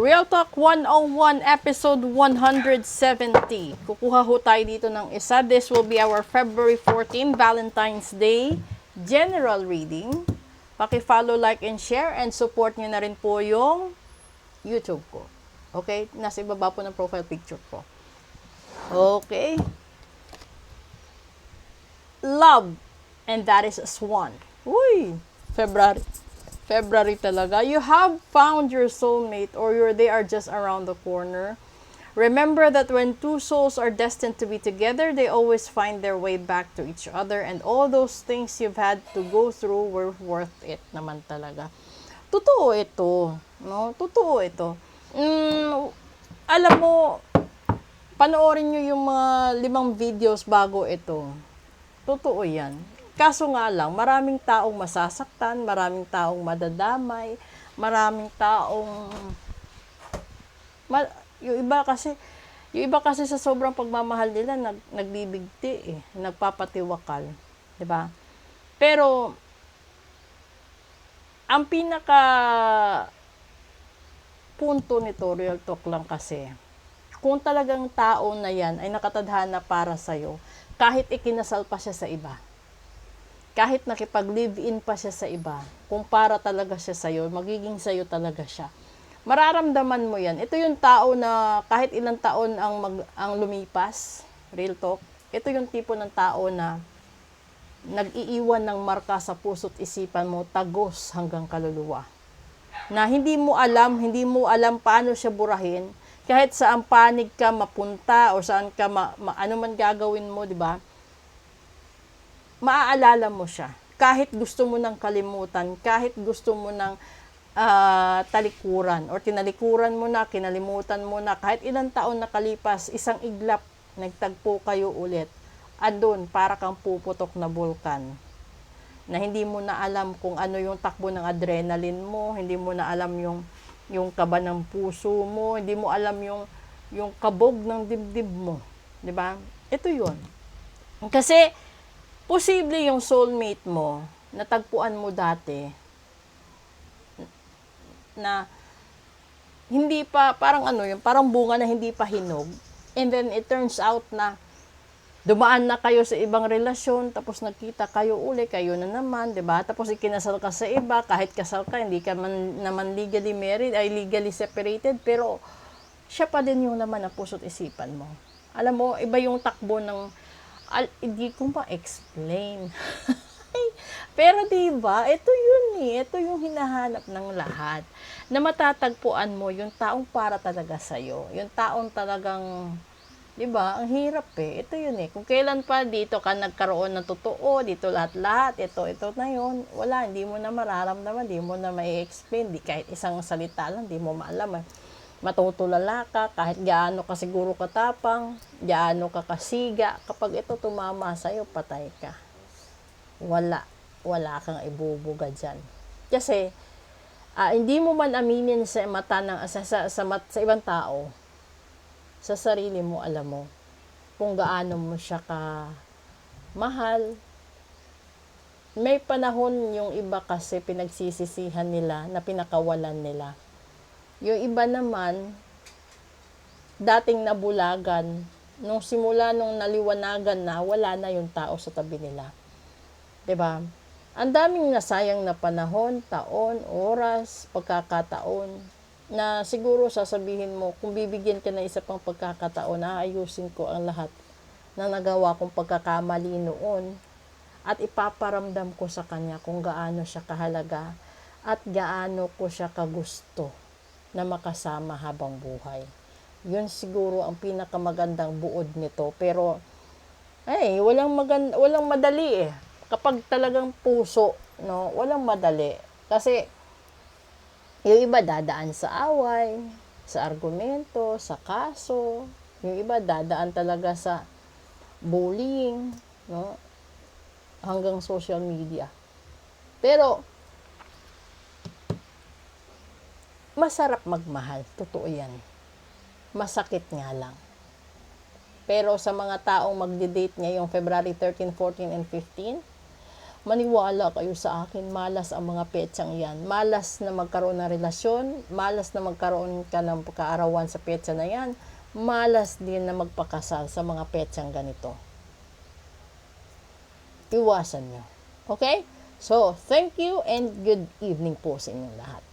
Real Talk 101, episode 170. Kukuha ho tayo dito ng isa. This will be our February 14, Valentine's Day general reading. Paki-follow, like, and share, and support nyo na rin po yung YouTube ko. Okay? Nasa ibaba po ng profile picture ko. Okay? Love, and that is a swan. Uy! February talaga. You have found your soulmate, or they are just around the corner. Remember that when two souls are destined to be together, they always find their way back to each other, and all those things you've had to go through were worth it naman talaga. Totoo ito, no? Totoo ito. Alam mo, panoorin nyo yung mga 5 videos bago ito. Totoo yan. Kaso nga lang, maraming taong masasaktan, maraming taong madadamay, maraming taong yung iba kasi sa sobrang pagmamahal nila nagbibigti nagpapatiwakal, 'di ba? Pero ang pinaka punto nito, Real Talk lang kasi, kung talagang tao na yan ay nakatadhana para sa'yo, kahit ikinasal pa siya sa iba, kahit nakipag-live-in pa siya sa iba, kung para talaga siya sa'yo, magiging sa'yo talaga siya. Mararamdaman mo yan. Ito yung tao na kahit ilang taon ang lumipas, Real Talk, ito yung tipo ng tao na nag-iiwan ng marka sa puso't isipan mo, tagos hanggang kaluluwa. Na hindi mo alam paano siya burahin, kahit saan panig ka mapunta o saan ka ano man gagawin mo, di ba? Maaalala mo siya. Kahit gusto mo nang kalimutan, kahit gusto mo nang talikuran, or tinalikuran mo na, kinalimutan mo na, kahit ilang taon nakalipas, isang iglap, nagtagpo kayo ulit. Andun, para kang puputok na bulkan. Na hindi mo na alam kung ano yung takbo ng adrenaline mo, hindi mo na alam yung kaba ng puso mo, hindi mo alam yung kabog ng dibdib mo. 'Di ba? Ito 'yun. Kasi posible yung soulmate mo, natagpuan mo dati, na hindi pa, parang parang bunga na hindi pa hinog, and then it turns out na dumaan na kayo sa ibang relasyon, tapos nagkita kayo uli, kayo na naman, 'di ba? Tapos ikinasal ka sa iba, kahit kasal ka, hindi ka naman legally married, ay legally separated, pero siya pa din yung laman ng puso't isipan mo. Alam mo, iba yung takbo ng hindi ko ma-explain. Pero 'di ba? Ito 'yun ito yung hinahanap ng lahat. Na matatagpuan mo yung taong para talaga sa iyo, yung taong talagang, 'di ba? Ang hirap Ito 'yun Kung kailan pa dito ka nagkaroon ng totoo, dito lahat-lahat, ito na 'yun. Wala, hindi mo na mararamdaman, hindi mo na mai-explain, di kahit isang salita lang, hindi mo maalam. Matutulala ka, kahit gaano ka siguro katapang, gaano ka kasiga, kapag ito tumama sa'yo, patay ka. Wala kang ibubuga dyan. Kasi, hindi mo man aminin sa mata sa ibang tao, sa sarili mo, alam mo, kung gaano mo siya ka mahal. May panahon yung iba kasi pinagsisisihan nila na pinakawalan nila. Yung iba naman, dating nabulagan, nung naliwanagan na, wala na yung tao sa tabi nila. 'Di ba? Ang daming nasayang na panahon, taon, oras, pagkakataon, na siguro sasabihin mo, kung bibigyan ka ng isa pang pagkakataon, aayusin ko ang lahat na nagawa kong pagkakamali noon, at ipaparamdam ko sa kanya kung gaano siya kahalaga at gaano ko siya kagusto na makasama habang buhay. Yun siguro ang pinakamagandang buod nito. Pero walang madali kapag talagang puso, no, walang madali. Kasi yung iba dadaan sa away, sa argumento, sa kaso. Yung iba dadaan talaga sa bullying, no, hanggang social media. Pero masarap magmahal, totoo yan. Masakit nga lang. Pero sa mga taong magde-date ngayong February 13, 14, and 15, maniwala kayo sa akin, malas ang mga petsang yan. Malas na magkaroon ng relasyon, malas na magkaroon ka ng kaarawan sa petsa na yan, malas din na magpakasal sa mga petsang ganito. Iwasan nyo. Okay? So, thank you and good evening po sa inyong lahat.